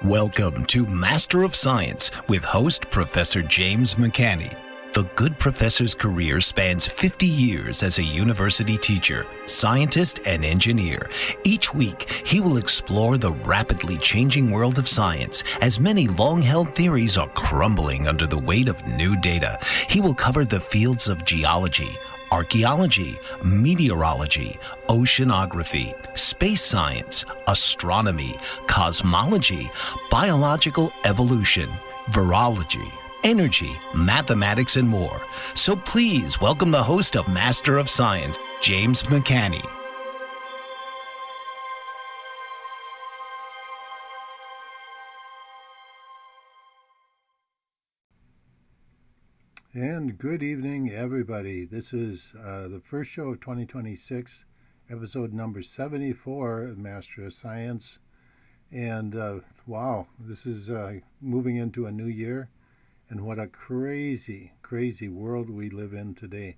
Welcome to Master of Science with host Professor James McCanney. The good professor's career spans 50 years as a university teacher, scientist, and engineer. Each week, he will explore the rapidly changing world of science as many long-held theories are crumbling under the weight of new data. He will cover the fields of geology, archaeology, meteorology, oceanography, space science, astronomy, cosmology, biological evolution, virology, energy, mathematics, and more. So please welcome the host of Master of Science, James McCanney. And good evening, everybody. This is the first show of 2026, episode number 74 of Master of Science. And wow, this is moving into a new year. And what a crazy, crazy world we live in today.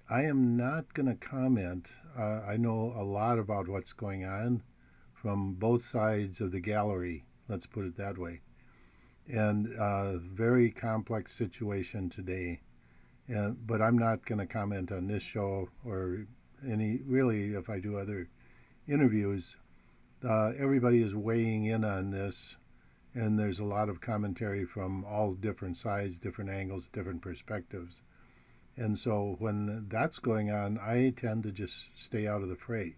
I am not going to comment. I know a lot about what's going on from both sides of the gallery, let's put it that way. And very complex situation today. But I'm not going to comment on this show or any, really, if I do other interviews. Everybody is weighing in on this, and there's a lot of commentary from all different sides, different angles, different perspectives. And so when that's going on, I tend to just stay out of the fray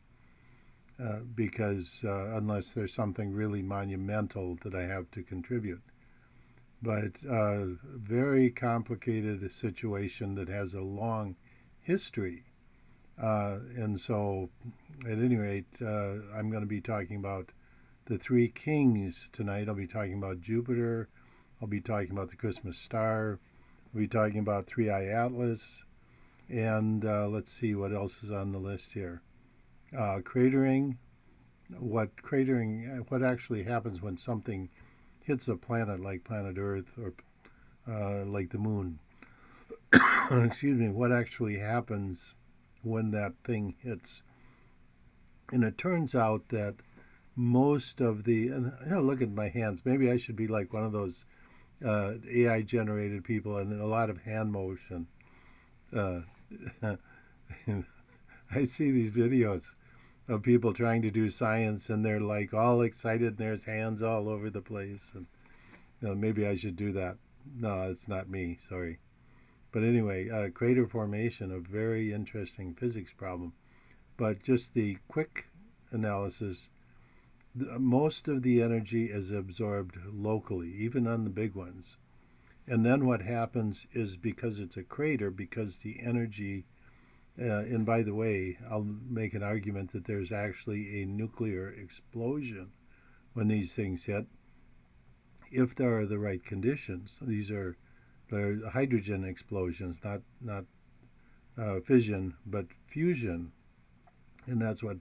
because unless there's something really monumental that I have to contribute. But very complicated situation that has a long history. And so, at any rate, I'm going to be talking about the three kings tonight. I'll be talking about Jupiter. I'll be talking about the Christmas star. I'll be talking about Three-Eye Atlas. And let's see what else is on the list here. Cratering. What actually happens when something hits a planet like planet Earth or like the moon. Excuse me, what actually happens when that thing hits. And it turns out that most of and look at my hands. Maybe I should be like one of those AI generated people and a lot of hand motion. I see these videos of people trying to do science and they're like all excited and there's hands all over the place. And maybe I should do that. No, it's not me, sorry. But anyway, crater formation, a very interesting physics problem. But just the quick analysis, most of the energy is absorbed locally, even on the big ones. And then what happens is because it's a crater, because the energy, and by the way, I'll make an argument that there's actually a nuclear explosion when these things hit, if there are the right conditions. They're hydrogen explosions, not fission, but fusion. And that's what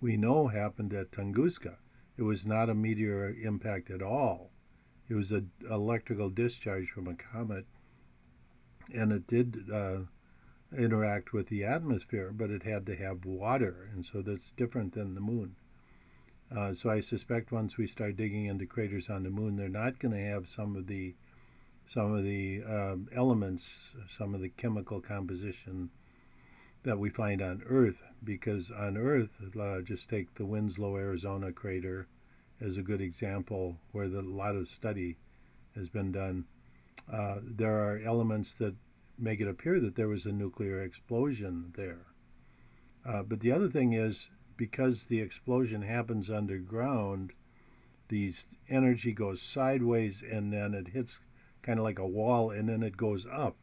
we know happened at Tunguska. It was not a meteor impact at all. It was an electrical discharge from a comet, and it did interact with the atmosphere, but it had to have water, and so that's different than the moon. So I suspect once we start digging into craters on the moon, they're not going to have some of the elements, some of the chemical composition that we find on Earth, because on Earth, just take the Winslow, Arizona crater as a good example where a lot of study has been done. There are elements that make it appear that there was a nuclear explosion there. But the other thing is, because the explosion happens underground, the energy goes sideways and then it hits kind of like a wall and then it goes up.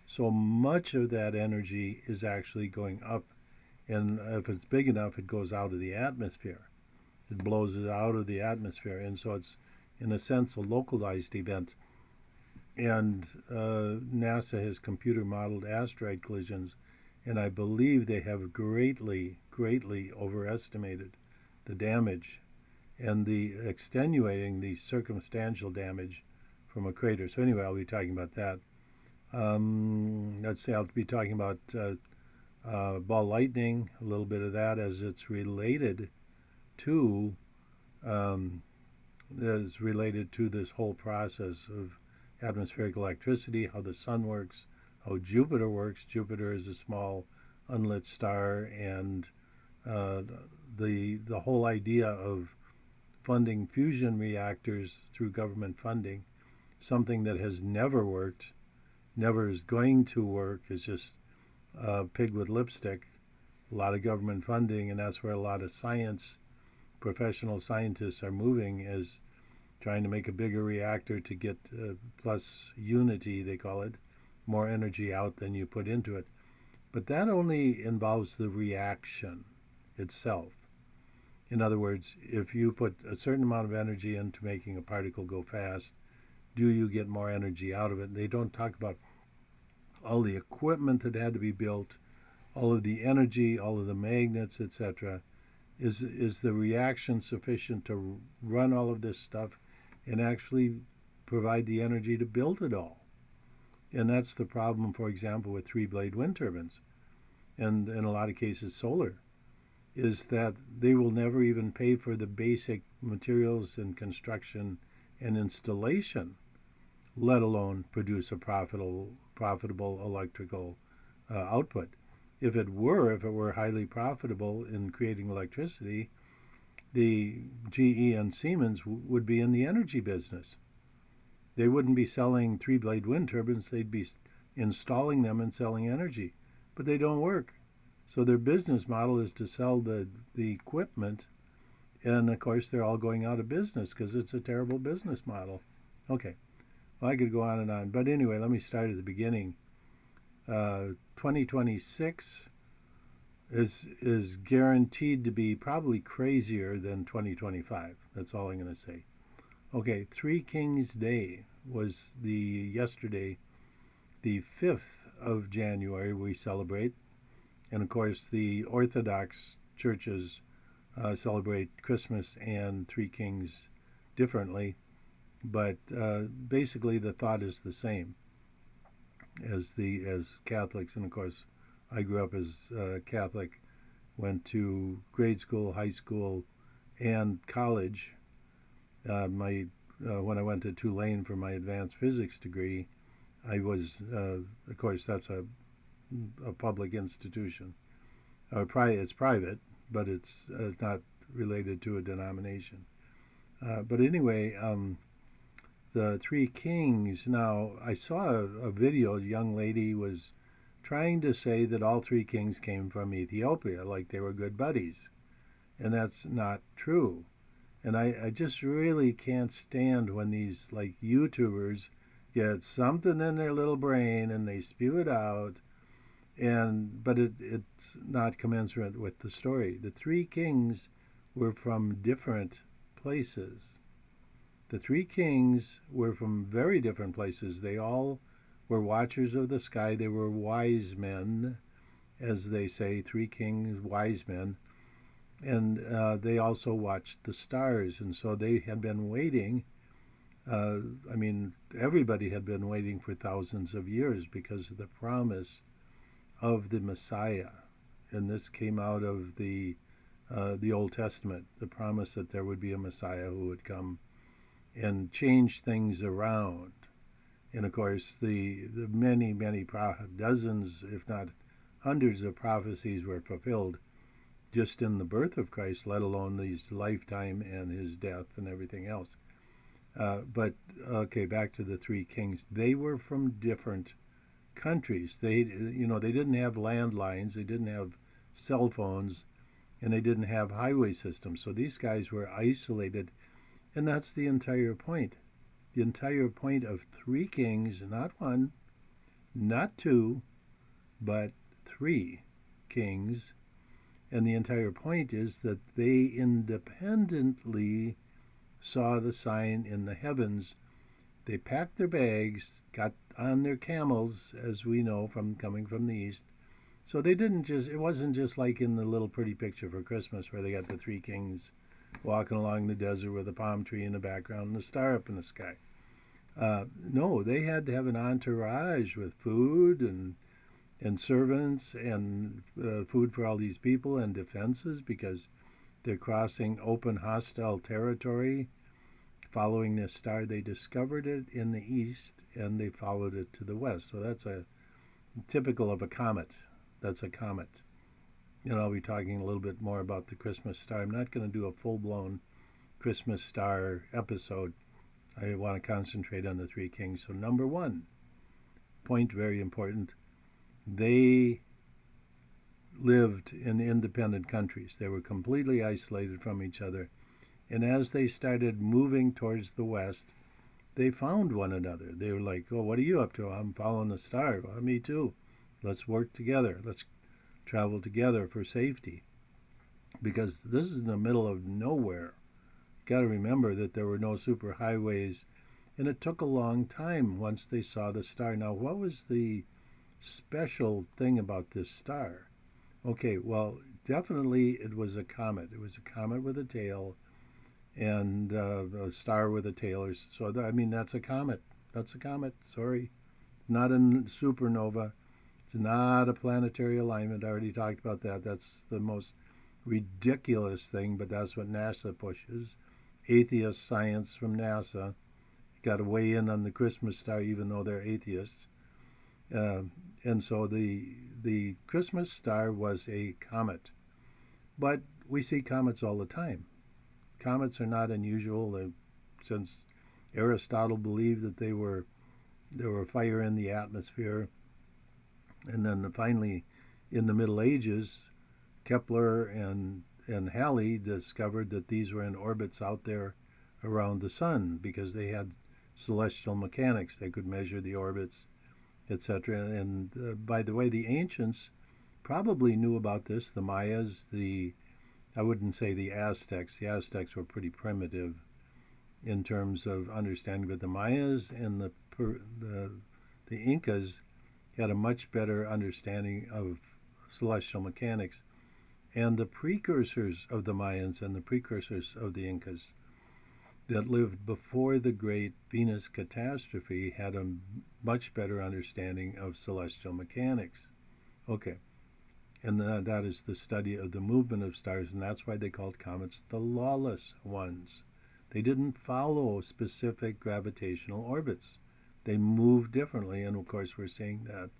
So much of that energy is actually going up, and if it's big enough, it goes out of the atmosphere. It blows it out of the atmosphere, and so it's, in a sense, a localized event. And NASA has computer modeled asteroid collisions, and I believe they have greatly, greatly overestimated the damage and the extenuating, the circumstantial damage from a crater. So anyway, I'll be talking about that. Let's say I'll be talking about ball lightning, a little bit of that as it's related to is related to this whole process of atmospheric electricity, how the sun works, how Jupiter works. Jupiter is a small unlit star, and uh, the whole idea of funding fusion reactors through government funding, something that has never worked, never is going to work, is just a pig with lipstick. A lot of government funding, and that's where a lot of science, professional scientists are moving, is trying to make a bigger reactor to get plus unity, they call it, more energy out than you put into it. But that only involves the reaction itself. In other words, if you put a certain amount of energy into making a particle go fast, do you get more energy out of it? They don't talk about all the equipment that had to be built, all of the energy, all of the magnets, etc. Is the reaction sufficient to run all of this stuff and actually provide the energy to build it all? And that's the problem, for example, with three-blade wind turbines, and in a lot of cases solar, is that they will never even pay for the basic materials and construction and installation, let alone produce a profitable electrical output. If it were highly profitable in creating electricity, the GE and Siemens would be in the energy business. They wouldn't be selling three-blade wind turbines, they'd be installing them and selling energy. But they don't work. So their business model is to sell the equipment, and of course they're all going out of business because it's a terrible business model. Okay, well, I could go on and on. But anyway, let me start at the beginning. 2026 is guaranteed to be probably crazier than 2025. That's all I'm going to say. Okay, Three Kings Day was yesterday, the 5th of January we celebrate. And of course, the Orthodox churches celebrate Christmas and Three Kings differently, but basically the thought is the same as Catholics. And of course, I grew up as Catholic, went to grade school, high school, and college. When I went to Tulane for my advanced physics degree, I was, of course, that's a public institution. It's private, but it's not related to a denomination. But anyway, the Three Kings. Now, I saw a video. A young lady was trying to say that all three kings came from Ethiopia, like they were good buddies. And that's not true. And I just really can't stand when these like YouTubers get something in their little brain and they spew it out, but it's not commensurate with the story. The three kings were from different places. The three kings were from very different places. They all were watchers of the sky. They were wise men, as they say, three kings, wise men. And they also watched the stars. And so they had been waiting. Everybody had been waiting for thousands of years because of the promise of the Messiah. And this came out of the Old Testament, the promise that there would be a Messiah who would come and change things around. And of course, the many dozens, if not hundreds of prophecies were fulfilled just in the birth of Christ, let alone his lifetime and his death and everything else. But back to the three kings. They were from different countries. They didn't have landlines, they didn't have cell phones, and they didn't have highway systems. So these guys were isolated, and that's the entire point. The entire point of three kings, not one, not two, but three kings. And the entire point is that they independently saw the sign in the heavens. They packed their bags, got on their camels, as we know from coming from the east. So they didn't it wasn't just like in the little pretty picture for Christmas where they got the three kings walking along the desert with a palm tree in the background and a star up in the sky. No, they had to have an entourage with food and servants and food for all these people and defenses because they're crossing open hostile territory following this star. They discovered it in the east and they followed it to the west. Well, that's a typical of a comet. That's a comet. I'll be talking a little bit more about the Christmas star. I'm not going to do a full-blown Christmas star episode. I want to concentrate on the three kings. So number one, point very important, they lived in independent countries. They were completely isolated from each other. And as they started moving towards the west, they found one another. They were like, oh, what are you up to? I'm following the star. Well, me too. Let's work together. Let's travel together for safety. Because this is in the middle of nowhere. Got to remember that there were no superhighways, and it took a long time once they saw the star. Now, what was the special thing about this star? Okay, well, definitely it was a comet. It was a comet with a tail, and a star with a tail. So, that's a comet. That's a comet. Sorry. It's not a supernova. It's not a planetary alignment. I already talked about that. That's the most ridiculous thing, but that's what NASA pushes. Atheist science from NASA got to weigh in on the Christmas star, even though they're atheists. And so the Christmas star was a comet. But we see comets all the time. Comets are not unusual. Since Aristotle believed that there were fire in the atmosphere. And then finally, in the Middle Ages, Kepler and Halley discovered that these were in orbits out there around the sun because they had celestial mechanics. They could measure the orbits, etc. And by the way, the ancients probably knew about this. The Mayas, I wouldn't say the Aztecs. The Aztecs were pretty primitive in terms of understanding, but the Mayas and the Incas had a much better understanding of celestial mechanics. And the precursors of the Mayans and the precursors of the Incas that lived before the great Venus catastrophe had a much better understanding of celestial mechanics. Okay, and that is the study of the movement of stars, and that's why they called comets the lawless ones. They didn't follow specific gravitational orbits. They moved differently, and of course we're seeing that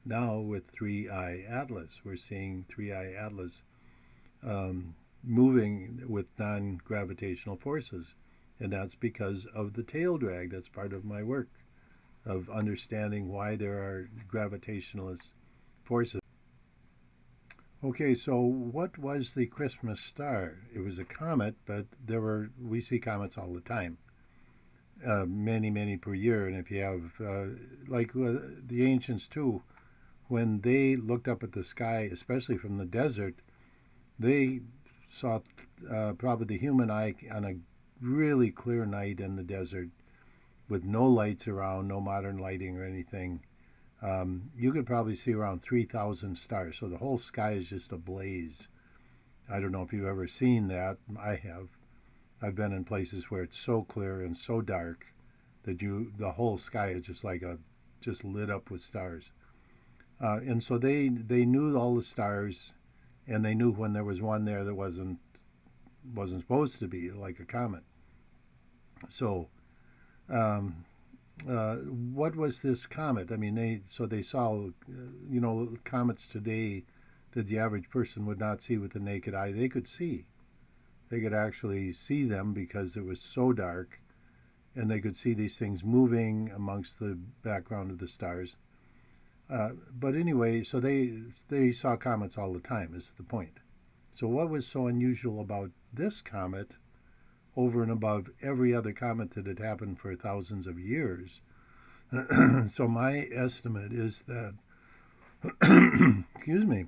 now with 3I Atlas. We're seeing 3I Atlas moving with non-gravitational forces. And that's because of the tail drag. That's part of my work of understanding why there are gravitationalist forces. Okay, so what was the Christmas star? It was a comet, but we see comets all the time. Many, many per year. And if you have, the ancients too, when they looked up at the sky, especially from the desert, they saw probably the human eye on a really clear night in the desert with no lights around, no modern lighting or anything. You could probably see around 3,000 stars. So the whole sky is just ablaze. I don't know if you've ever seen that. I have. I've been in places where it's so clear and so dark that the whole sky is just lit up with stars. And so they knew all the stars, and they knew when there was one there that wasn't supposed to be, like a comet. So, what was this comet? I mean, they saw, comets today that the average person would not see with the naked eye. They could see. They could actually see them because it was so dark, and they could see these things moving amongst the background of the stars. But anyway, so they saw comets all the time, is the point. So what was so unusual about this comet over and above every other comet that had happened for thousands of years? So my estimate is that, excuse me,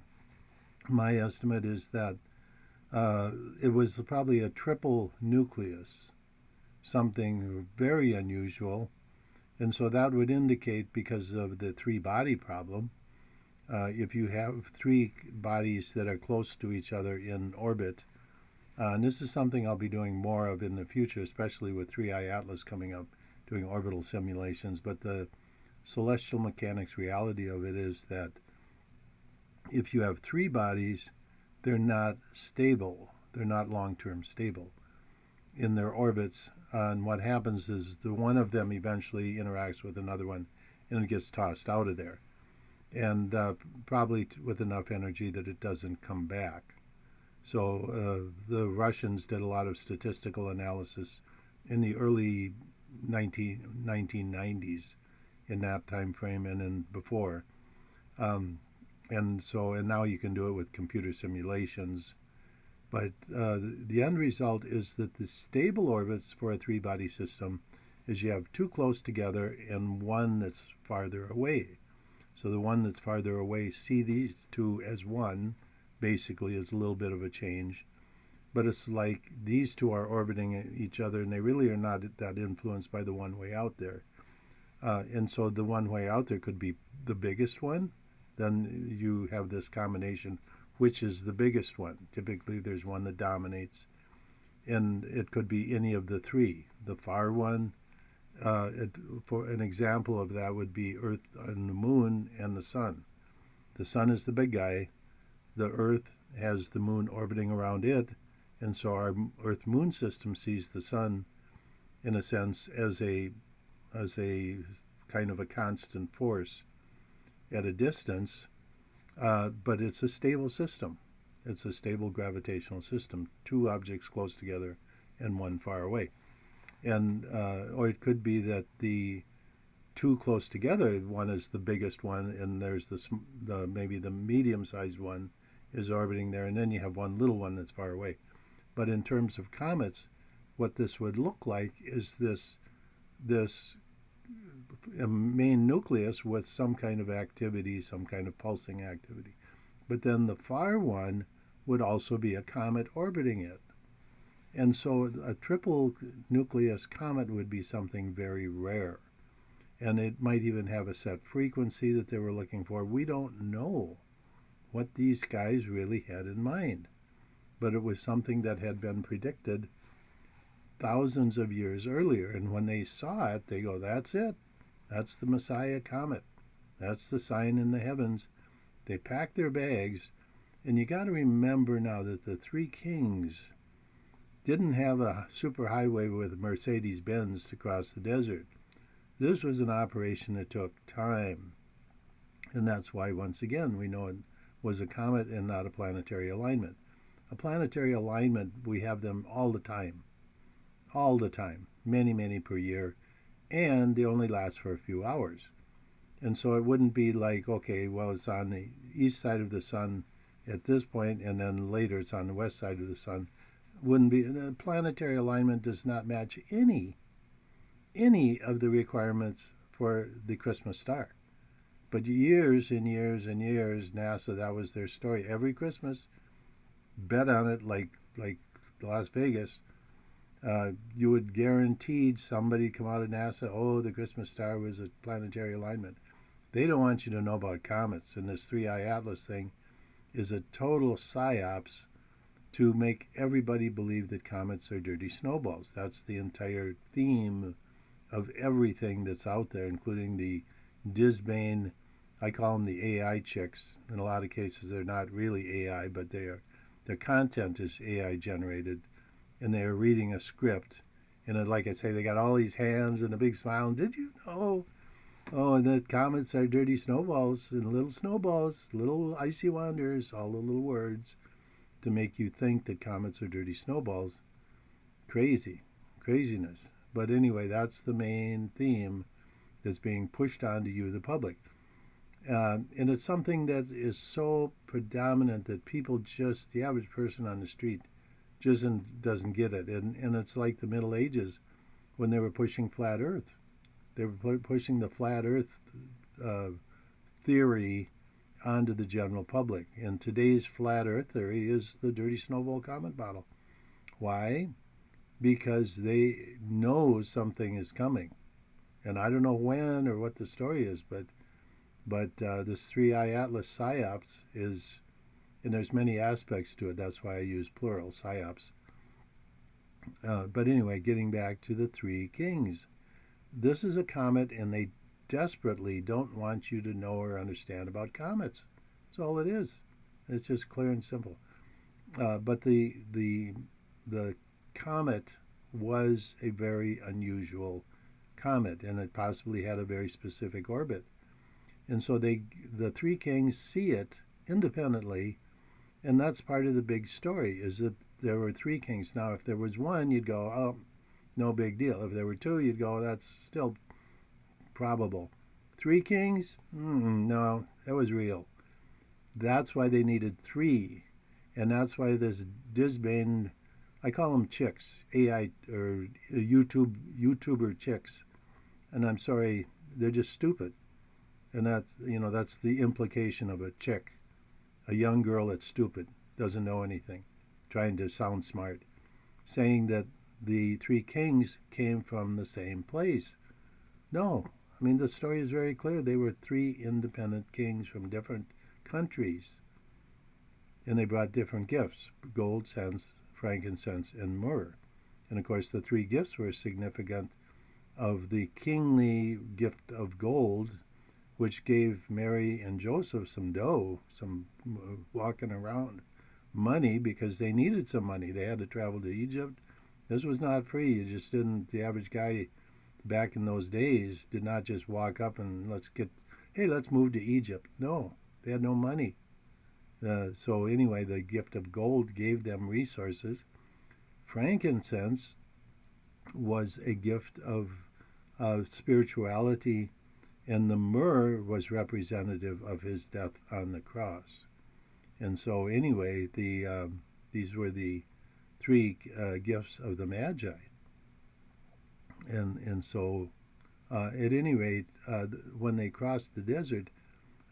my estimate is that it was probably a triple nucleus, something very unusual. And so that would indicate, because of the three-body problem, if you have three bodies that are close to each other in orbit, and this is something I'll be doing more of in the future, especially with 3I Atlas coming up, doing orbital simulations. But the celestial mechanics reality of it is that if you have three bodies, they're not stable. They're not long-term stable. in their orbits. And what happens is the one of them eventually interacts with another one, and it gets tossed out of there, and probably with enough energy that it doesn't come back. So the Russians did a lot of statistical analysis in the early 1990s, in that time frame and before. And now you can do it with computer simulations. But the end result is that the stable orbits for a three-body system is you have two close together and one that's farther away. So the one that's farther away, see these two as one, basically is a little bit of a change. But it's like these two are orbiting each other, and they really are not that influenced by the one way out there. And so the one way out there could be the biggest one. Then you have this combination, which is the biggest one. Typically, there's one that dominates, and it could be any of the three. The far one, for an example of that, would be Earth and the Moon and the Sun. The Sun is the big guy. The Earth has the Moon orbiting around it, and so our Earth-Moon system sees the Sun, in a sense, as a kind of a constant force at a distance, but it's a stable system. It's a stable gravitational system, two objects close together and one far away. And or it could be that the two close together, one is the biggest one, and there's the maybe the medium-sized one is orbiting there, and then you have one little one that's far away. But in terms of comets, what this would look like is this main nucleus with some kind of activity, some kind of pulsing activity. But then the far one would also be a comet orbiting it. And so a triple nucleus comet would be something very rare. And it might even have a set frequency that they were looking for. We don't know what these guys really had in mind. But it was something that had been predicted thousands of years earlier. And when they saw it, they go, that's it. That's the Messiah comet. That's the sign in the heavens. They packed their bags. And you got to remember now that the three kings didn't have a superhighway with Mercedes-Benz to cross the desert. This was an operation that took time. And that's why, once again, we know it was a comet and not a planetary alignment. A planetary alignment, we have them all the time, many, many per year, and they only last for a few hours. And so it wouldn't be like, okay, well, it's on the east side of the sun at this point, and then later it's on the west side of the sun. Wouldn't be. The planetary alignment does not match any of the requirements for the Christmas star. But years and years and years, NASA, that was their story. Every Christmas, bet on it like Las Vegas. You would guaranteed somebody come out of NASA, oh, the Christmas star was a planetary alignment. They don't want you to know about comets, and this 3i Atlas thing is a total psyops to make everybody believe that comets are dirty snowballs. That's the entire theme of everything that's out there, including the Disbane, I call them the AI chicks. In a lot of cases, they're not really AI, but their content is AI generated, and they are reading a script. And like I say, they got all these hands and a big smile. And did you know? Oh, and that comets are dirty snowballs, and little snowballs, little icy wonders, all the little words to make you think that comets are dirty snowballs. Craziness. But anyway, that's the main theme that's being pushed onto you, the public. And it's something that is so predominant that people just, the average person on the street, just doesn't get it. And it's like the Middle Ages when they were pushing flat Earth. They were pushing the flat Earth theory onto the general public. And today's flat Earth theory is the dirty snowball comet model. Why? Because they know something is coming. And I don't know when or what the story is, but this 3i Atlas psyops is, and there's many aspects to it. That's why I use plural, psyops. But anyway, getting back to the three kings. This is a comet, and they desperately don't want you to know or understand about comets. That's all it is. It's just clear and simple. But the comet was a very unusual comet, and it possibly had a very specific orbit. And so the three kings see it independently, and that's part of the big story, is that there were three kings. Now, if there was one, you'd go, oh, no big deal. If there were two, you'd go, that's still probable. Three kings? No, that was real. That's why they needed three. And that's why this Disbane, I call them chicks, AI or YouTuber chicks. And I'm sorry, they're just stupid. And that's the implication of a chick, a young girl that's stupid, doesn't know anything, trying to sound smart, saying that the three kings came from the same place. No, I mean, the story is very clear. They were three independent kings from different countries, and they brought different gifts: gold, frankincense, and myrrh. And of course, the three gifts were significant of the kingly gift of gold, which gave Mary and Joseph some dough, some walking around money, because they needed some money. They had to travel to Egypt. This was not free. You just didn't, the average guy back in those days did not just walk up and let's move to Egypt. No, they had no money. So anyway, the gift of gold gave them resources. Frankincense was a gift of spirituality, and the myrrh was representative of his death on the cross. And so anyway, these were the three gifts of the Magi. And so at any rate, when they crossed the desert,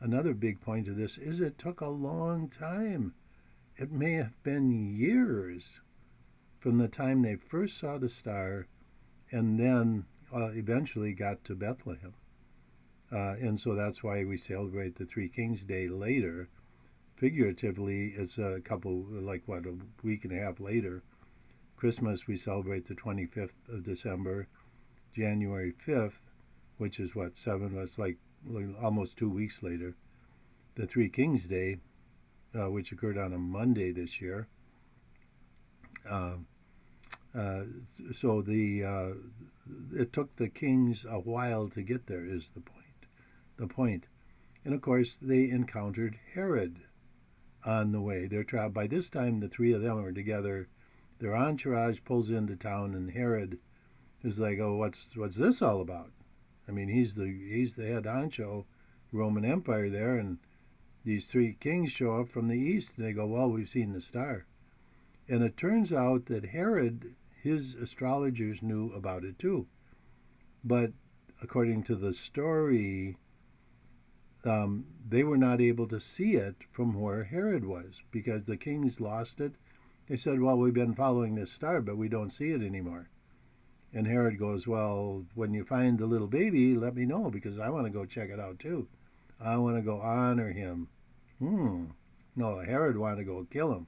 another big point of this is it took a long time. It may have been years from the time they first saw the star and then eventually got to Bethlehem. And so that's why we celebrate the Three Kings Day later. Figuratively, it's a week and a half later. Christmas, we celebrate the 25th of December. January 5th, which is almost 2 weeks later. The Three Kings Day, which occurred on a Monday this year. So it took the kings a while to get there, is the point. And of course, they encountered Herod on the way. By this time, the three of them are together. Their entourage pulls into town, and Herod is like, oh, what's this all about? I mean, he's the head honcho, Roman Empire there, and these three kings show up from the east, and they go, well, we've seen the star. And it turns out that Herod, his astrologers knew about it too. But according to the story, they were not able to see it from where Herod was, because the kings lost it. They said, well, we've been following this star, but we don't see it anymore. And Herod goes, well, when you find the little baby, let me know, because I want to go check it out too. I want to go honor him. No, Herod wanted to go kill him.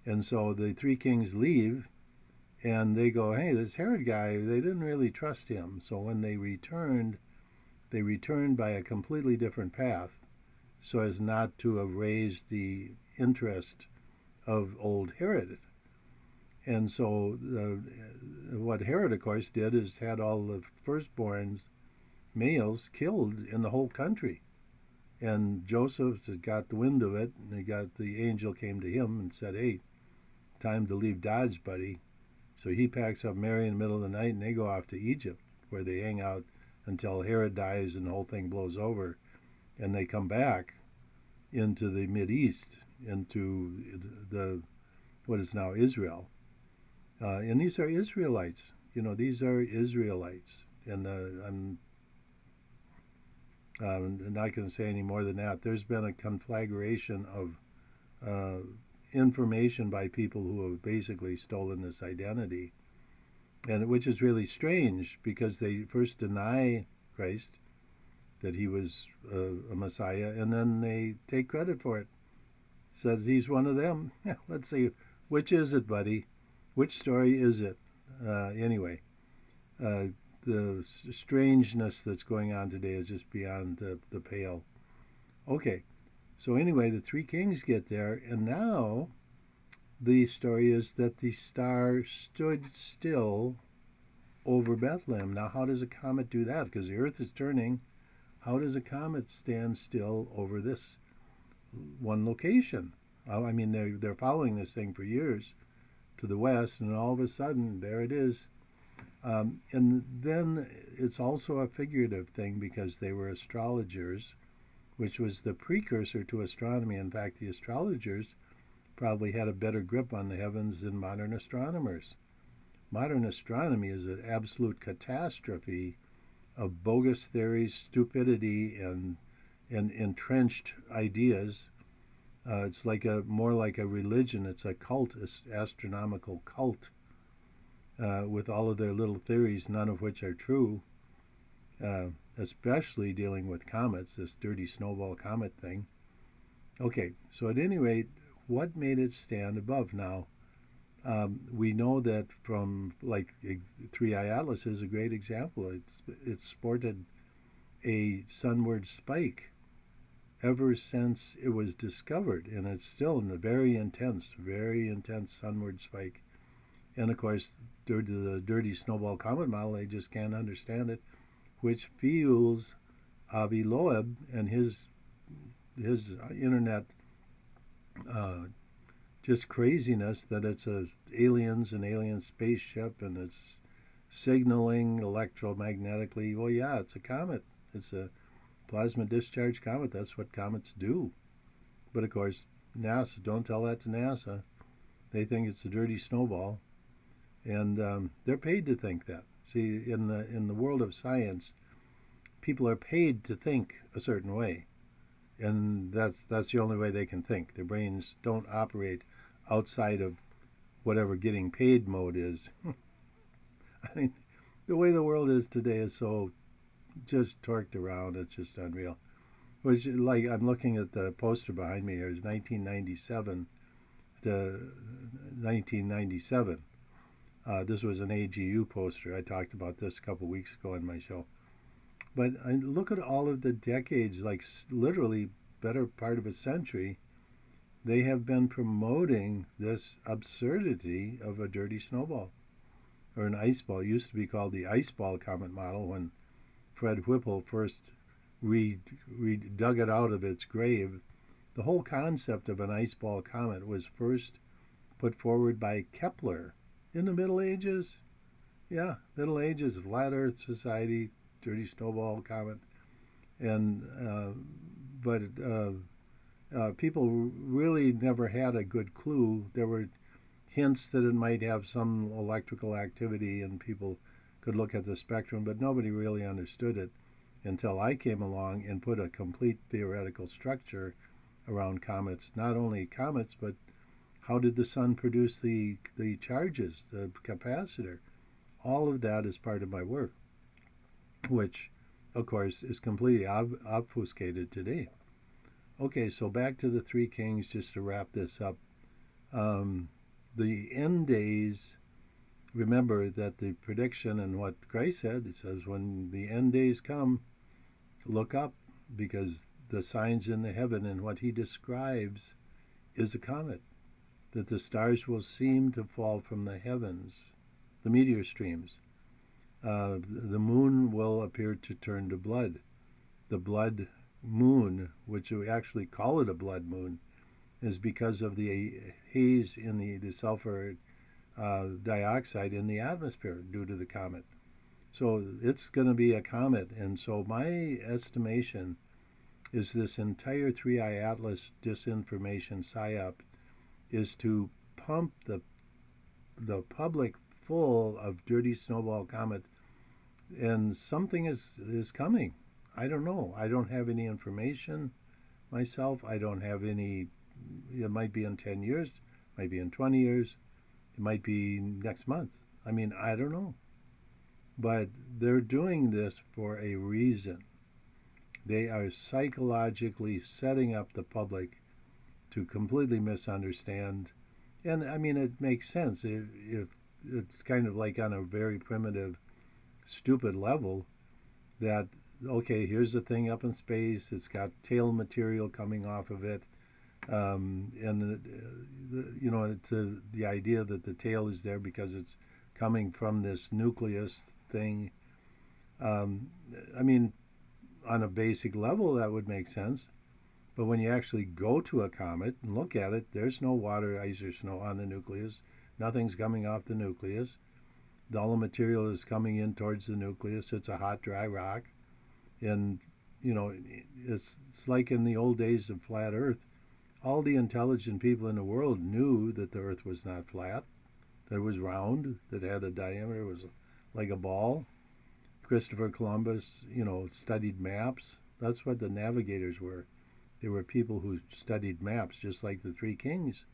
And so the three kings leave, and they go, hey, this Herod guy, they didn't really trust him. So when they returned by a completely different path, so as not to have raised the interest of old Herod. And so what Herod, of course, did is had all the firstborns, males, killed in the whole country. And Joseph got the wind of it, and the angel came to him and said, hey, time to leave Dodge, buddy. So he packs up Mary in the middle of the night, and they go off to Egypt, where they hang out until Herod dies and the whole thing blows over. And they come back into the Mideast, into what is now Israel. And these are Israelites. These are Israelites. And I'm not going to say any more than that. There's been a conflagration of information by people who have basically stolen this identity, and which is really strange, because they first deny Christ, that he was a Messiah, and then they take credit for it. Says he's one of them. Let's see, which is it, buddy? Which story is it? Anyway, the strangeness that's going on today is just beyond the pale. Okay, so anyway, the three kings get there, and now the story is that the star stood still over Bethlehem. Now, how does a comet do that? Because the Earth is turning. How does a comet stand still over this one location? I mean, they're following this thing for years to the west, and all of a sudden, there it is. And then it's also a figurative thing because they were astrologers, which was the precursor to astronomy. In fact, the astrologers probably had a better grip on the heavens than modern astronomers. Modern astronomy is an absolute catastrophe of bogus theories, stupidity, and entrenched ideas. It's like more like a religion. It's a cult, astronomical cult, with all of their little theories, none of which are true. Especially dealing with comets, this dirty snowball comet thing. Okay, so at any rate, what made it stand above? Now, we know that from, like, Three Eye Atlas is a great example. It's sported a sunward spike ever since it was discovered, and it's still in a very intense sunward spike. And of course, due to the dirty snowball comet model, they just can't understand it, which fuels Avi Loeb and his internet just craziness that it's aliens, an alien spaceship, and it's signaling electromagnetically. Well, yeah, it's a comet. It's a plasma discharge comet. That's what comets do. But of course, NASA, don't tell that to NASA. They think it's a dirty snowball, and they're paid to think that. See, in the world of science, people are paid to think a certain way, and that's the only way they can think. Their brains don't operate outside of whatever getting paid mode is. I mean, the way the world is today is so just torqued around. It's just unreal. Which, like, I'm looking at the poster behind me here. It's 1997 to 1997. This was an AGU poster. I talked about this a couple weeks ago on my show. But I look at all of the decades, like literally better part of a century, they have been promoting this absurdity of a dirty snowball or an ice ball. It used to be called the ice ball comet model when Fred Whipple first dug it out of its grave. The whole concept of an ice ball comet was first put forward by Kepler in the Middle Ages. Yeah, Middle Ages, Flat Earth Society, dirty snowball comet. And but people really never had a good clue. There were hints that it might have some electrical activity and people could look at the spectrum, but nobody really understood it until I came along and put a complete theoretical structure around comets. Not only comets, but how did the sun produce the charges, the capacitor? All of that is part of my work, which, of course, is completely obfuscated today. Okay, so back to the Three Kings, just to wrap this up. The end days, remember that the prediction and what Christ said, it says when the end days come, look up, because the signs in the heaven and what he describes is a comet, that the stars will seem to fall from the heavens, the meteor streams. The moon will appear to turn to blood. The blood moon, which we actually call it a blood moon, is because of the haze in the sulfur dioxide in the atmosphere due to the comet. So it's going to be a comet. And so my estimation is this entire Three Eye Atlas disinformation psyop is to pump the public full of dirty snowball comet, and something is coming. I don't know. I don't have any information myself. I don't have any. It might be in 10 years, it might be in 20 years, it might be next month. I mean, I don't know. But they're doing this for a reason. They are psychologically setting up the public to completely misunderstand. And I mean, it makes sense. If it's kind of like on a very primitive, stupid level, that, okay, here's the thing up in space, it's got tail material coming off of it, And the idea that the tail is there because it's coming from this nucleus thing. Um, I mean, on a basic level, that would make sense. But when you actually go to a comet and look at it, there's no water, ice, or snow on the nucleus. Nothing's coming off the nucleus. All the material is coming in towards the nucleus. It's a hot, dry rock. And, it's like in the old days of flat Earth. All the intelligent people in the world knew that the Earth was not flat, that it was round, that it had a diameter, it was like a ball. Christopher Columbus, studied maps. That's what the navigators were. They were people who studied maps, just like the three kings.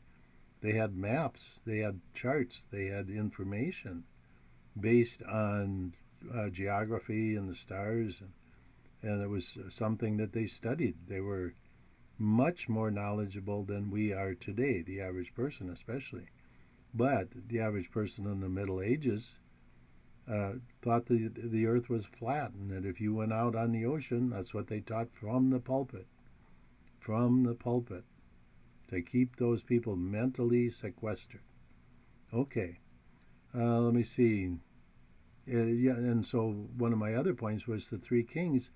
They had maps, they had charts, they had information based on geography and the stars, and it was something that they studied. They were much more knowledgeable than we are today, the average person especially. But the average person in the Middle Ages thought the earth was flat, and that if you went out on the ocean, that's what they taught from the pulpit. From the pulpit. To keep those people mentally sequestered. Okay, let me see. Yeah, and so one of my other points was the three kings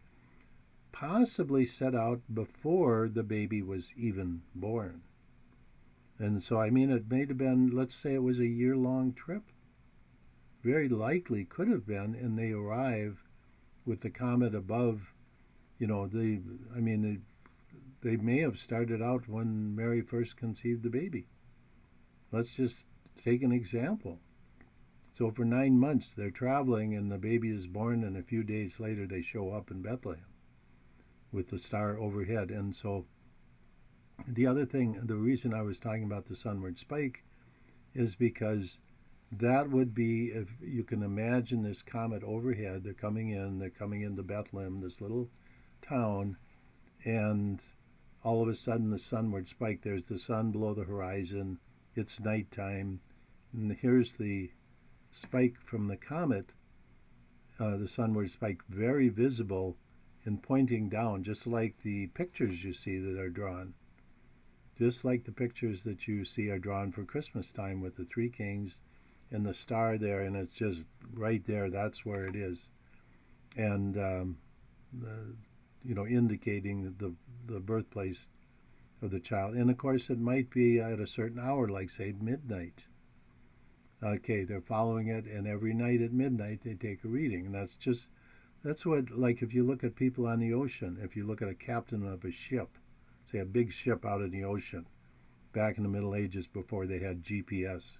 possibly set out before the baby was even born. And so, I mean, it may have been, let's say it was a year-long trip. Very likely could have been, and they arrive with the comet above, they may have started out when Mary first conceived the baby. Let's just take an example. So for 9 months they're traveling and the baby is born, and a few days later they show up in Bethlehem with the star overhead. And so the other thing, the reason I was talking about the sunward spike is because that would be, if you can imagine this comet overhead, they're coming into Bethlehem, this little town, and all of a sudden the sunward spike, there's the sun below the horizon, it's nighttime, and here's the spike from the comet, the sunward spike, very visible and pointing down, just like the pictures you see that are drawn. Just like the pictures that you see are drawn for Christmas time with the three kings and the star there, and it's just right there, that's where it is. And indicating the birthplace of the child. And of course, it might be at a certain hour, like say midnight. Okay, they're following it, and every night at midnight they take a reading. And that's what, like if you look at people on the ocean, if you look at a captain of a ship, say a big ship out in the ocean, back in the Middle Ages before they had GPS,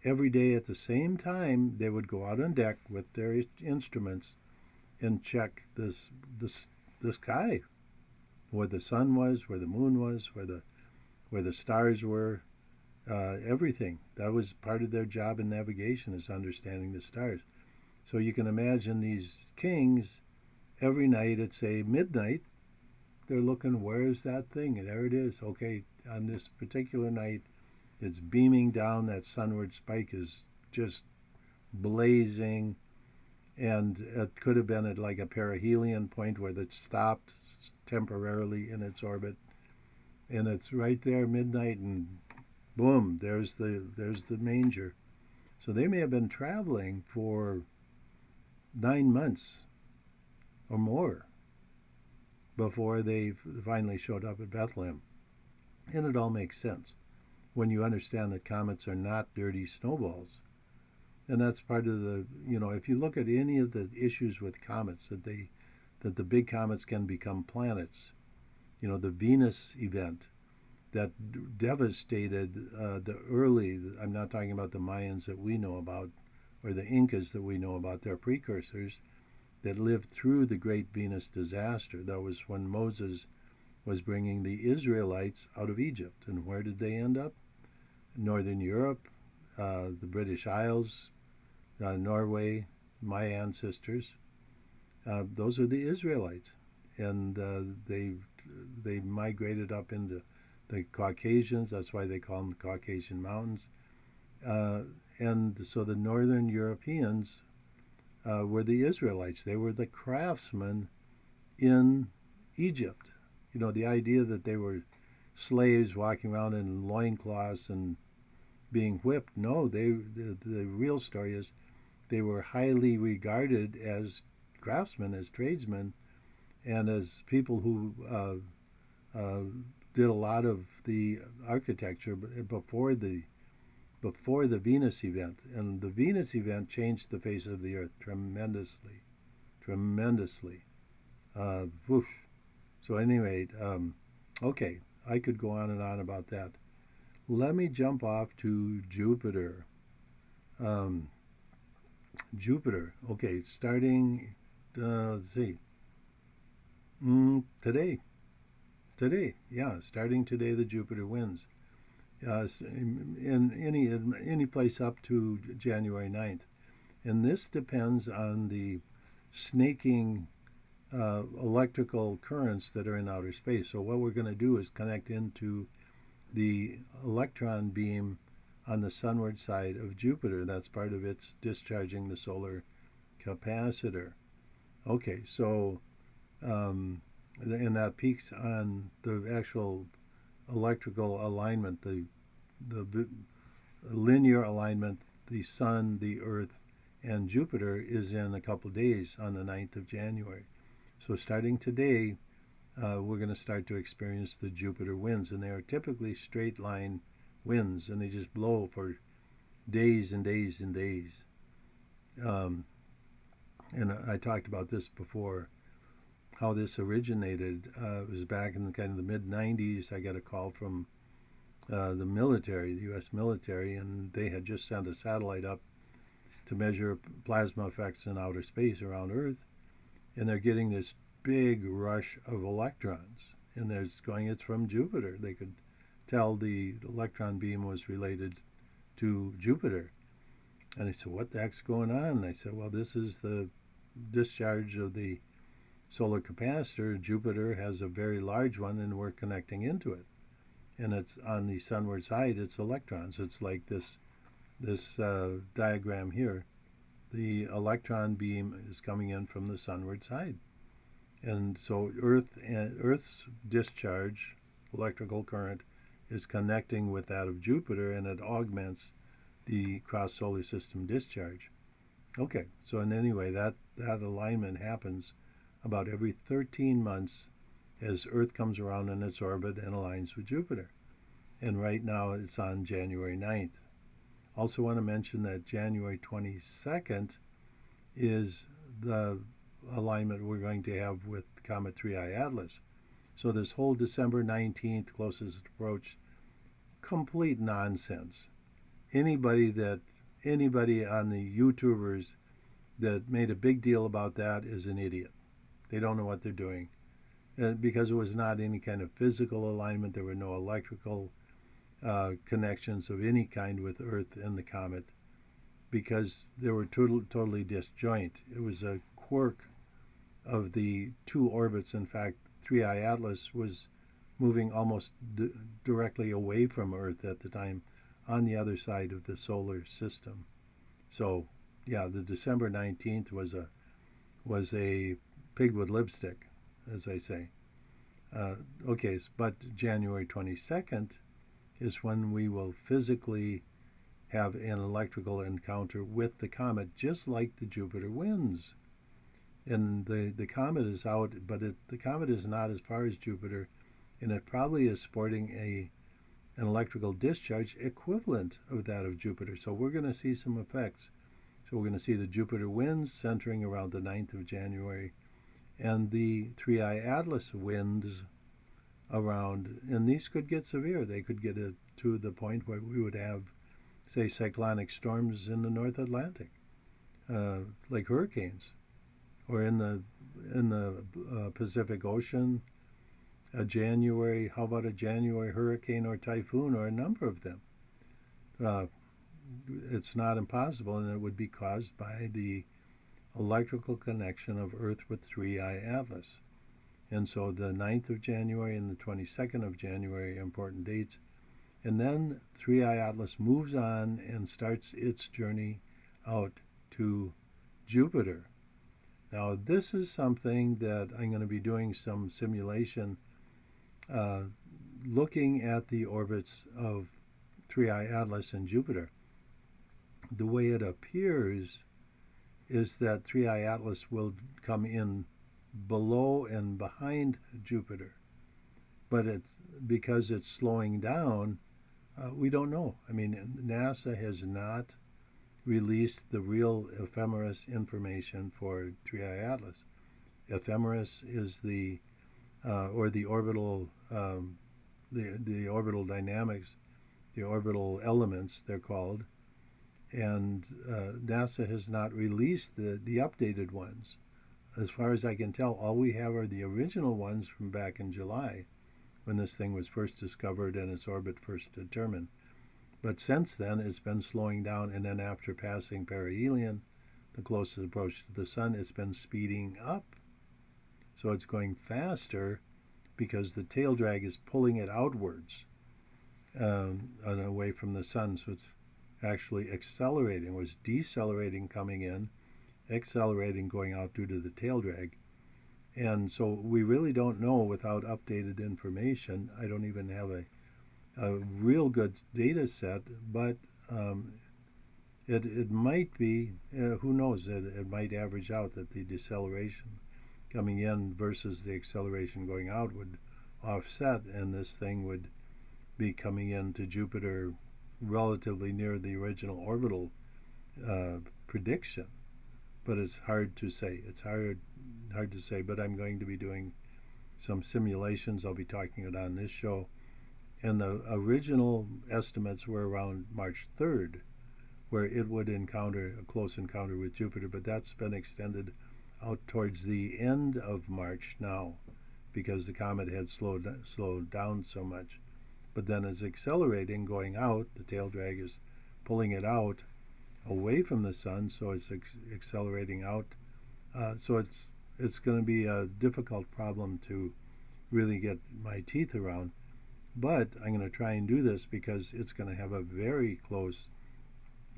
every day at the same time they would go out on deck with their instruments and check the sky, where the sun was, where the moon was, where the stars were, everything. That was part of their job in navigation, is understanding the stars. So you can imagine these kings every night at say midnight, they're looking, where's that thing? There it is. Okay, on this particular night, it's beaming down. That sunward spike is just blazing. And it could have been at like a perihelion point where it stopped temporarily in its orbit, and it's right there midnight, and boom, there's the manger. So they may have been traveling for 9 months or more before they finally showed up at Bethlehem. And it all makes sense when you understand that comets are not dirty snowballs. And that's part of the, if you look at any of the issues with comets, that the big comets can become planets. The Venus event that devastated I'm not talking about the Mayans that we know about, or the Incas that we know about, their precursors that lived through the great Venus disaster. That was when Moses was bringing the Israelites out of Egypt. And where did they end up? Northern Europe, the British Isles, Norway, my ancestors. Those are the Israelites. And they migrated up into the Caucasians. That's why they call them the Caucasian Mountains. And so the Northern Europeans were the Israelites. They were the craftsmen in Egypt. The idea that they were slaves walking around in loincloths and being whipped. No, the real story is they were highly regarded as craftsmen, as tradesmen, and as people who uh, did a lot of the architecture before the Venus event. And the Venus event changed the face of the Earth tremendously, tremendously. Whoosh. So anyway, okay, I could go on and on about that. Let me jump off to Jupiter. Um, Jupiter. Okay, starting. Let's see. Today. Today, yeah, starting today, the Jupiter winds. In any place up to January 9th. And this depends on the snaking electrical currents that are in outer space. So what we're going to do is connect into the electron beam on the sunward side of Jupiter. That's part of its discharging the solar capacitor. Okay, so and that peaks on the actual electrical alignment, the linear alignment, the Sun, the Earth, and Jupiter is in a couple days on the 9th of January. So starting today, we're going to start to experience the Jupiter winds, and they are typically straight line winds, and they just blow for days and days and days. And I talked about this before, how this originated. It was back in kind of the mid-90s. I got a call from the military, the U.S. military, and they had just sent a satellite up to measure plasma effects in outer space around Earth, and they're getting this big rush of electrons, and it's from Jupiter. They could tell the electron beam was related to Jupiter. And I said, what the heck's going on? And I said, well, this is the discharge of the solar capacitor. Jupiter has a very large one, and we're connecting into it. And it's on the sunward side, it's electrons. It's like this diagram here. The electron beam is coming in from the sunward side. And so Earth's discharge, electrical current, is connecting with that of Jupiter, and it augments the cross-solar system discharge. Okay, so in any way, that alignment happens about every 13 months as Earth comes around in its orbit and aligns with Jupiter. And right now it's on January 9th. Also want to mention that January 22nd is the alignment we're going to have with Comet 3I Atlas. So this whole December 19th, closest approach, complete nonsense. Anybody on the YouTubers that made a big deal about that is an idiot. They don't know what they're doing. Because it was not any kind of physical alignment, there were no electrical connections of any kind with Earth and the comet, because they were totally disjoint. It was a quirk of the two orbits. In fact, 3I Atlas was moving almost directly away from Earth at the time on the other side of the solar system. So, yeah, the December 19th was a pig with lipstick, as I say. Okay, but January 22nd is when we will physically have an electrical encounter with the comet, just like the Jupiter winds. And the comet is out, but the comet is not as far as Jupiter, and it probably is sporting an electrical discharge equivalent of that of Jupiter. So we're going to see some effects. So we're going to see the Jupiter winds centering around the 9th of January, and the 3I Atlas winds around, and these could get severe. They could get to the point where we would have, say, cyclonic storms in the North Atlantic, like hurricanes, or in the Pacific Ocean. How about a January hurricane or typhoon, or a number of them? It's not impossible, and it would be caused by the electrical connection of Earth with 3I Atlas. And so the 9th of January and the 22nd of January are important dates. And then 3I Atlas moves on and starts its journey out to Jupiter. Now, this is something that I'm going to be doing some simulation looking at the orbits of 3i Atlas and Jupiter, the way it appears is that 3i Atlas will come in below and behind Jupiter. But because it's slowing down, we don't know. I mean, NASA has not released the real ephemeris information for 3i Atlas. Ephemeris is the orbital the orbital dynamics, the orbital elements they're called, and NASA has not released the updated ones. As far as I can tell, all we have are the original ones from back in July, when this thing was first discovered and its orbit first determined. But since then, it's been slowing down, and then after passing perihelion, the closest approach to the sun, it's been speeding up. So it's going faster because the tail drag is pulling it outwards and away from the sun. So it's actually accelerating. It was decelerating coming in, accelerating going out due to the tail drag. And so we really don't know without updated information. I don't even have a real good data set, but it might be, who knows, it might average out that the deceleration coming in versus the acceleration going out would offset, and this thing would be coming into Jupiter relatively near the original orbital prediction. But it's hard to say. It's hard to say, but I'm going to be doing some simulations. I'll be talking about on this show. And the original estimates were around March 3rd, where it would encounter a close encounter with Jupiter, but that's been extended out towards the end of March now because the comet had slowed down so much. But then it's accelerating, going out. The tail drag is pulling it out away from the sun, so it's accelerating out. So it's going to be a difficult problem to really get my teeth around. But I'm going to try and do this because it's going to have a very close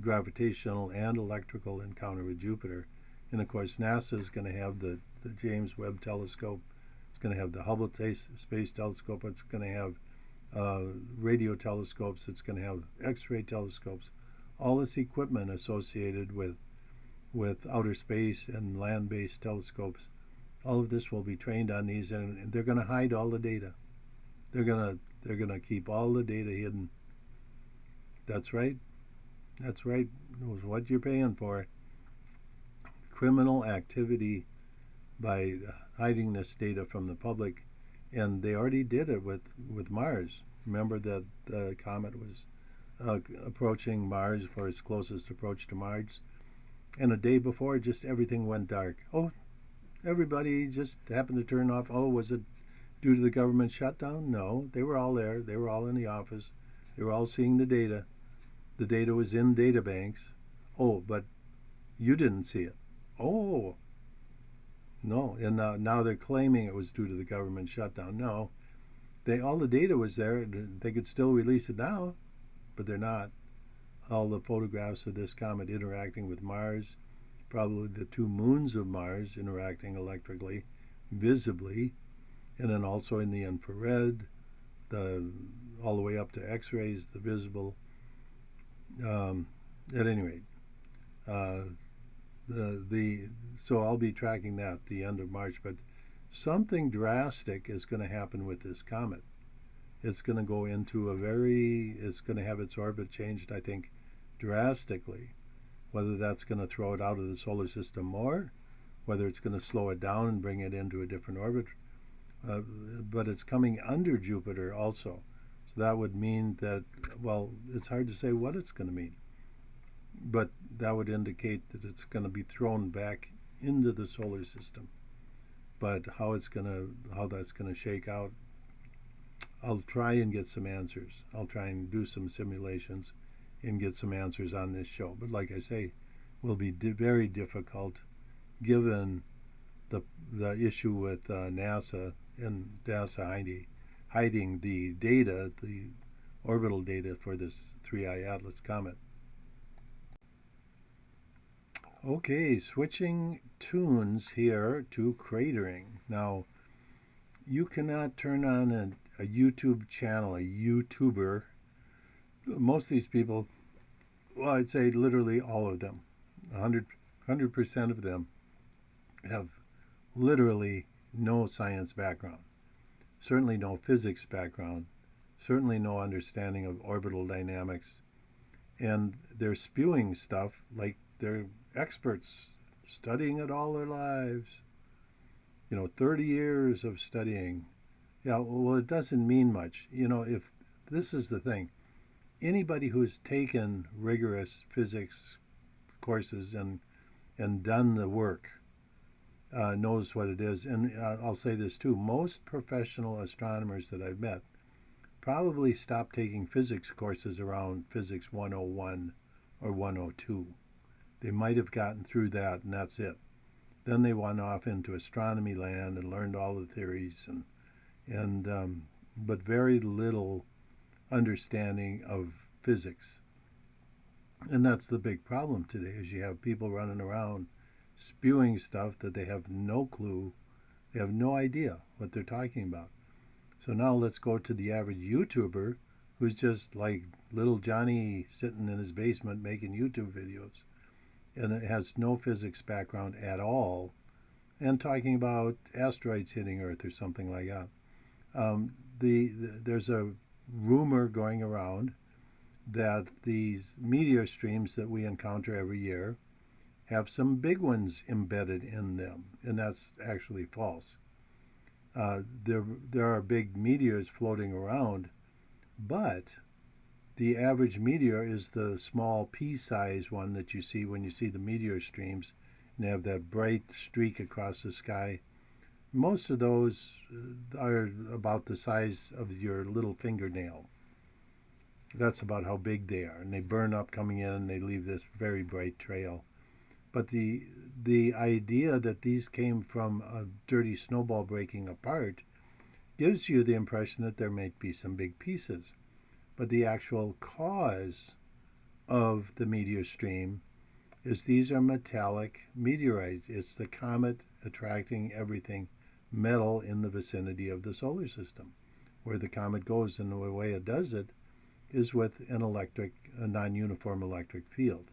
gravitational and electrical encounter with Jupiter. And of course, NASA is going to have the James Webb Telescope. It's going to have the Hubble Space Telescope. It's going to have radio telescopes. It's going to have X-ray telescopes. All this equipment associated with outer space and land-based telescopes. All of this will be trained on these, and they're going to hide all the data. They're going to keep all the data hidden. That's right. That's right. It was what you're paying for. Criminal activity by hiding this data from the public, and they already did it with Mars. Remember that the comet was approaching Mars for its closest approach to Mars, and a day before, just everything went dark. Oh, everybody just happened to turn off. Oh, was it due to the government shutdown? No, they were all there. They were all in the office. They were all seeing the data. The data was in data banks. Oh, but you didn't see it. Oh, no. And now they're claiming it was due to the government shutdown. No, all the data was there. They could still release it now, but they're not. All the photographs of this comet interacting with Mars, probably the two moons of Mars interacting electrically, visibly, and then also in the infrared, all the way up to X-rays, the visible. At any rate, so I'll be tracking that the end of March. But something drastic is going to happen with this comet. It's going to go into it's going to have its orbit changed, I think, drastically. Whether that's going to throw it out of the solar system more, whether it's going to slow it down and bring it into a different orbit, but it's coming under Jupiter also. So that would mean that, well, it's hard to say what it's going to mean, but that would indicate that it's going to be thrown back into the solar system. But how that's going to shake out, I'll try and get some answers. I'll try and do some simulations and get some answers on this show. But like I say, will be very difficult given the issue with NASA and NASA hiding the data, the orbital data for this 3i Atlas comet. Okay, switching tunes here to cratering. Now, you cannot turn on a YouTube channel, a YouTuber, most of these people, well, I'd say literally all of them, 100% of them have literally no science background, certainly no physics background, certainly no understanding of orbital dynamics, and they're spewing stuff like they're experts studying it all their lives. 30 years of studying. Yeah, well, it doesn't mean much. If this is the thing, anybody who's taken rigorous physics courses and done the work knows what it is. And I'll say this too, most professional astronomers that I've met probably stopped taking physics courses around physics 101 or 102. They might have gotten through that, and that's it. Then they went off into astronomy land and learned all the theories, but very little understanding of physics. And that's the big problem today, is you have people running around spewing stuff that they have no clue, they have no idea what they're talking about. So now let's go to the average YouTuber who's just like little Johnny sitting in his basement making YouTube videos, and it has no physics background at all, and talking about asteroids hitting Earth or something like that. There's a rumor going around that these meteor streams that we encounter every year have some big ones embedded in them, and that's actually false. There are big meteors floating around, but the average meteor is the small pea-sized one that you see when you see the meteor streams, and they have that bright streak across the sky. Most of those are about the size of your little fingernail. That's about how big they are, and they burn up coming in, and they leave this very bright trail. But the idea that these came from a dirty snowball breaking apart gives you the impression that there might be some big pieces. But the actual cause of the meteor stream is these are metallic meteorites. It's the comet attracting everything metal in the vicinity of the solar system. Where the comet goes, and the way it does it is with a non-uniform electric field.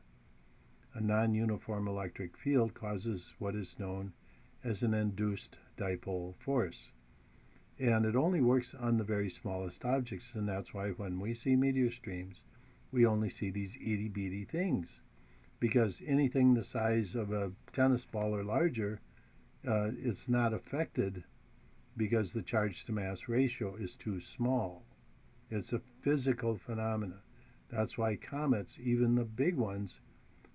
A non-uniform electric field causes what is known as an induced dipole force. And it only works on the very smallest objects, and that's why when we see meteor streams, we only see these itty-bitty things. Because anything the size of a tennis ball or larger, it's not affected because the charge-to-mass ratio is too small. It's a physical phenomenon. That's why comets, even the big ones,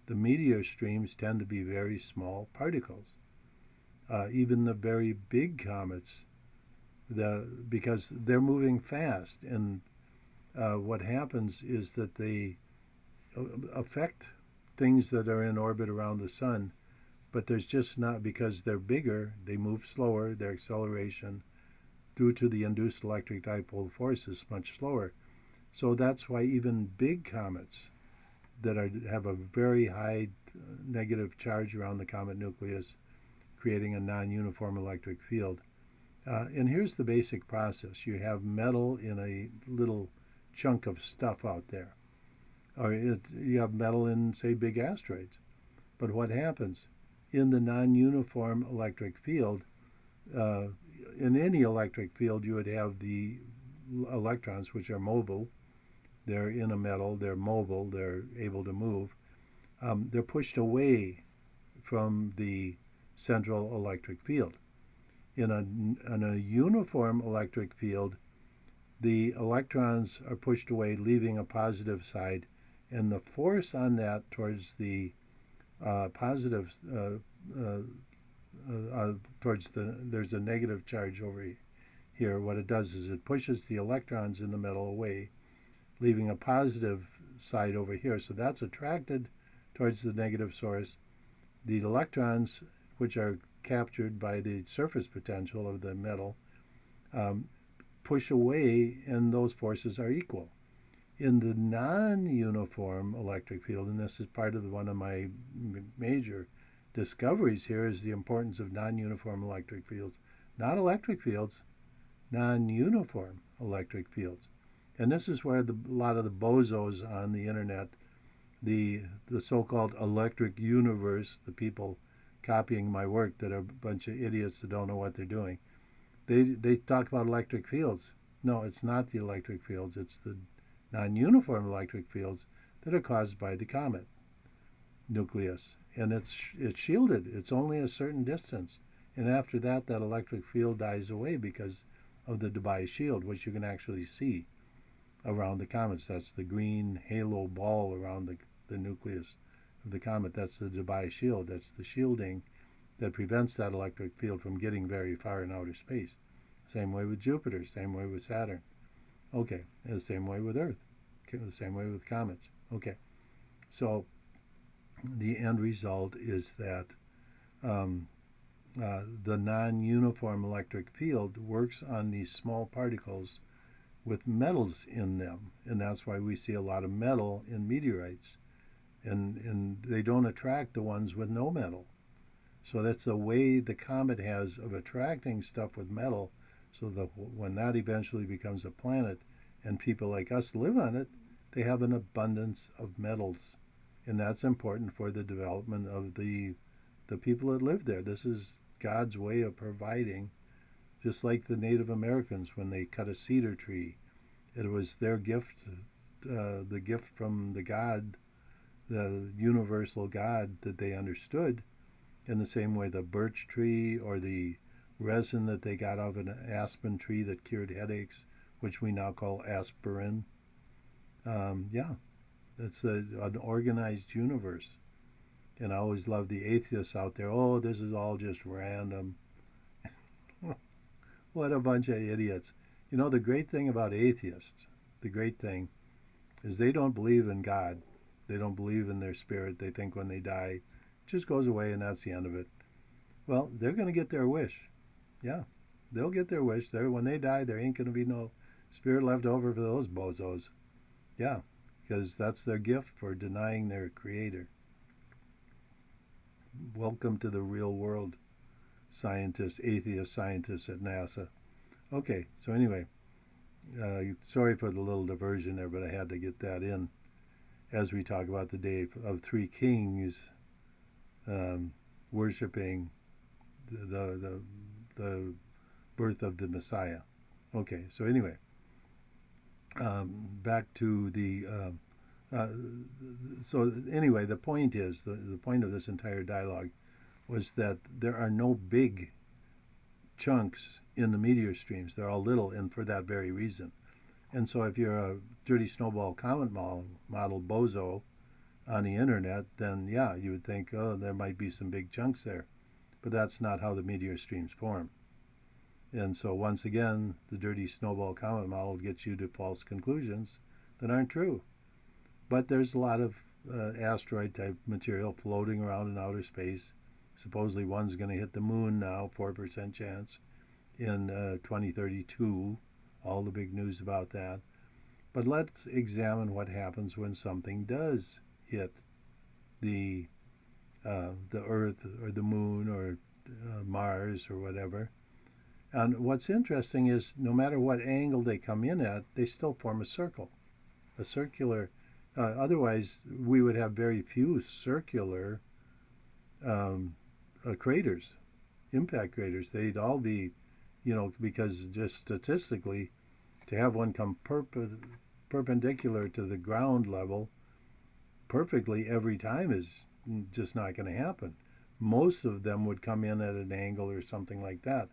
the meteor streams tend to be very small particles. Even the very big comets, because they're moving fast, and what happens is that they affect things that are in orbit around the sun, but there's just not, because they're bigger, they move slower, their acceleration due to the induced electric dipole force is much slower. So that's why even big comets that have a very high negative charge around the comet nucleus, creating a non-uniform electric field. And here's the basic process. You have metal in a little chunk of stuff out there. Or you have metal in, say, big asteroids. But what happens? In the non-uniform electric field, in any electric field, you would have the electrons, which are mobile. They're in a metal, they're mobile, they're able to move. They're pushed away from the central electric field. In a uniform electric field, the electrons are pushed away, leaving a positive side, and the force on that towards the positive, there's a negative charge over here. What it does is it pushes the electrons in the metal away, leaving a positive side over here. So that's attracted towards the negative source. The electrons, which are captured by the surface potential of the metal, push away, and those forces are equal. In the non-uniform electric field, and this is part of one of my major discoveries here, is the importance of non-uniform electric fields. Not electric fields, non-uniform electric fields. And this is where a lot of the bozos on the internet, the so-called electric universe, the people copying my work that are a bunch of idiots that don't know what they're doing, they talk about electric fields. No, it's not the electric fields. It's the non-uniform electric fields that are caused by the comet nucleus. And it's shielded. It's only a certain distance. And after that, that electric field dies away because of the Debye shield, which you can actually see around the comets. That's the green halo ball around the nucleus of the comet. That's the Debye shield. That's the shielding that prevents that electric field from getting very far in outer space. Same way with Jupiter, same way with Saturn. Okay, and the same way with Earth, the same way with comets. Okay, so the end result is that the non-uniform electric field works on these small particles with metals in them, and that's why we see a lot of metal in meteorites, and they don't attract the ones with no metal. So that's a way the comet has of attracting stuff with metal, so that when that eventually becomes a planet and people like us live on it, they have an abundance of metals, and that's important for the development of the people that live there. This is God's way of providing, just like the Native Americans when they cut a cedar tree. It was their gift, the gift from the God, the universal God that they understood. In the same way the birch tree or the resin that they got out of an aspen tree that cured headaches, which we now call aspirin. Yeah, it's an organized universe. And I always love the atheists out there. Oh, this is all just random. What a bunch of idiots. You know, the great thing about atheists, the great thing, is they don't believe in God. They don't believe in their spirit. They think when they die, it just goes away and that's the end of it. Well, they're going to get their wish. Yeah, they'll get their wish. When they die, there ain't going to be no spirit left over for those bozos. Yeah, because that's their gift for denying their creator. Welcome to the real world, scientists, atheist scientists at NASA. Okay, so anyway, sorry for the little diversion there, but I had to get that in as we talk about the day of three kings worshiping the birth of the Messiah. Okay, so anyway, back to the so anyway, the point is, the point of this entire dialogue was that there are no big chunks in the meteor streams. They're all little, and for that very reason. And so if you're a dirty snowball comet model bozo on the internet, then yeah, you would think, oh, there might be some big chunks there. But that's not how the meteor streams form. And so once again, the dirty snowball comet model gets you to false conclusions that aren't true. But there's a lot of asteroid-type material floating around in outer space. Supposedly one's going to hit the moon now, 4% chance, in 2032. All the big news about that. But let's examine what happens when something does hit the Earth or the moon or Mars or whatever. And what's interesting is no matter what angle they come in at, they still form a circle, a circular. Otherwise, we would have very few circular craters, impact craters. They'd all be, because just statistically, to have one come perpendicular to the ground level perfectly every time is just not going to happen. Most of them would come in at an angle or something like that.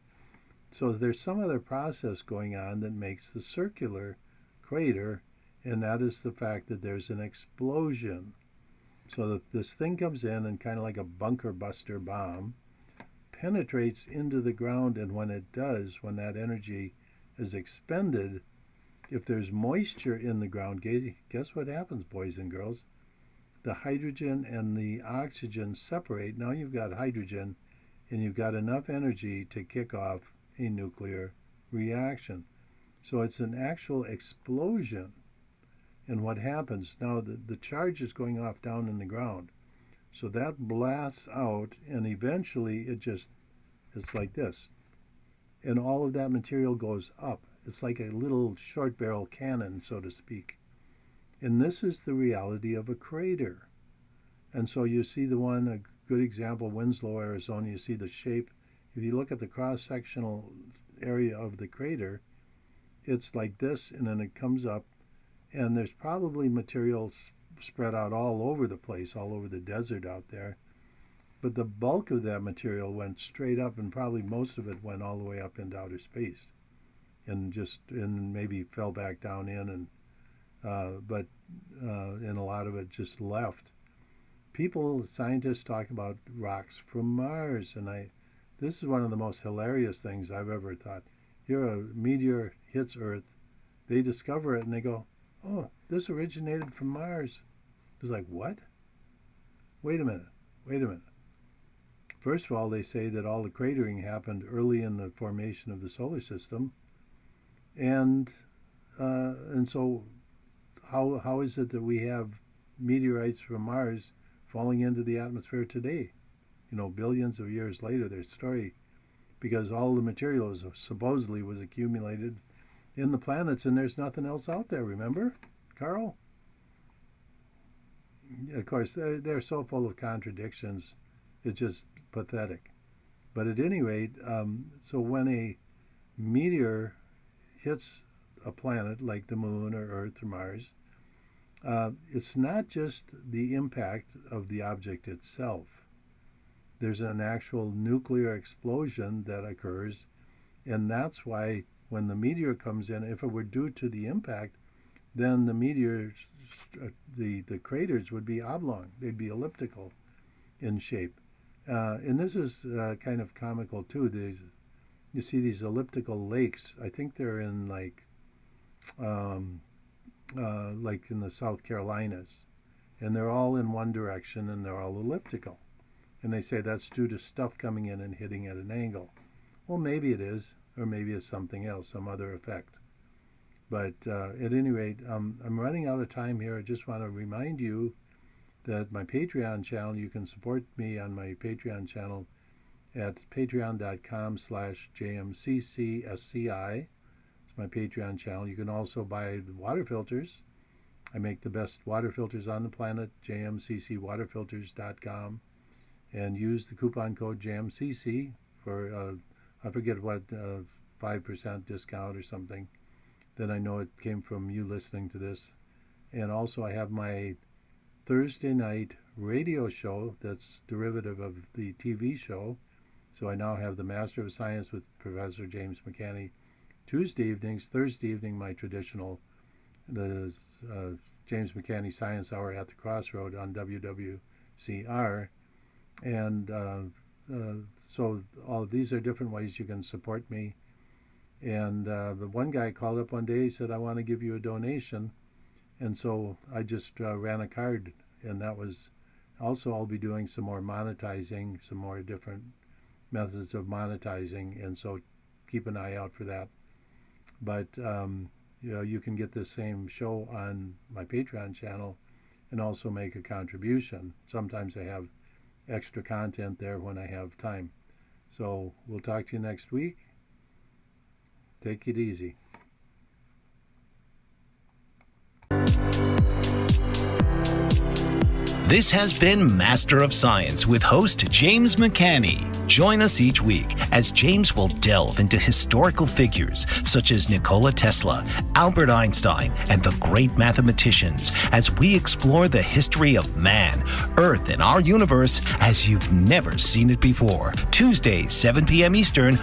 So there's some other process going on that makes the circular crater, and that is the fact that there's an explosion. So that this thing comes in and kind of like a bunker buster bomb, penetrates into the ground, and when it does, when that energy is expended, if there's moisture in the ground, guess what happens, boys and girls? The hydrogen and the oxygen separate. Now you've got hydrogen, and you've got enough energy to kick off a nuclear reaction. So it's an actual explosion. And what happens now, the charge is going off down in the ground. So that blasts out, and eventually it's like this. and all of that material goes up. It's like a little short barrel cannon, so to speak. And this is the reality of a crater. And so you see the one, a good example, Winslow, Arizona, you see the shape. If you look at the cross-sectional area of the crater, it's like this, and then it comes up, and there's probably material spread out all over the place, all over the desert out there. But the bulk of that material went straight up, and probably most of it went all the way up into outer space, and maybe fell back down in, and a lot of it just left. Scientists talk about rocks from Mars, and this is one of the most hilarious things I've ever thought. Here a meteor hits Earth, they discover it, and they go, "Oh, this originated from Mars." It's like, what? Wait a minute. First of all, they say that all the cratering happened early in the formation of the solar system, and so how is it that we have meteorites from Mars falling into the atmosphere today? Billions of years later, their story, because all the material supposedly was accumulated in the planets, and there's nothing else out there. Remember, Carl? Of course, they're so full of contradictions, it's just pathetic. But at any rate, so when a meteor hits a planet like the Moon or Earth or Mars, it's not just the impact of the object itself. There's an actual nuclear explosion that occurs, and that's why when the meteor comes in, if it were due to the impact, then the meteors, the craters would be oblong. They'd be elliptical in shape. And this is kind of comical too. You see these elliptical lakes. I think they're in like in the South Carolinas, and they're all in one direction, and they're all elliptical. And they say that's due to stuff coming in and hitting at an angle. Well, maybe it is, or maybe it's something else, some other effect. But at any rate, I'm running out of time here. I just want to remind you that my Patreon channel, you can support me on my Patreon channel at patreon.com/JMCCSCI. It's my Patreon channel. You can also buy water filters. I make the best water filters on the planet, jmccwaterfilters.com. And use the coupon code JMCC for, I forget what, 5% discount or something. Then I know it came from you listening to this. And also I have my Thursday night radio show that's derivative of the TV show. So I now have the Master of Science with Professor James McCanney Tuesday evenings. Thursday evening, my traditional, the James McCanney Science Hour at the Crossroad on WWCR. And so all of these are different ways you can support me. And the one guy called up one day, he said, "I want to give you a donation." And so I just ran a card, and that was also, I'll be doing some more monetizing, some more different methods of monetizing, and so keep an eye out for that. But you can get this same show on my Patreon channel and also make a contribution. Sometimes I have extra content there when I have time. So we'll talk to you next week. Take it easy. This has been Master of Science with host James McCanney. Join us each week as James will delve into historical figures such as Nikola Tesla, Albert Einstein, and the great mathematicians as we explore the history of man, Earth, and our universe as you've never seen it before. Tuesdays, 7 p.m. Eastern,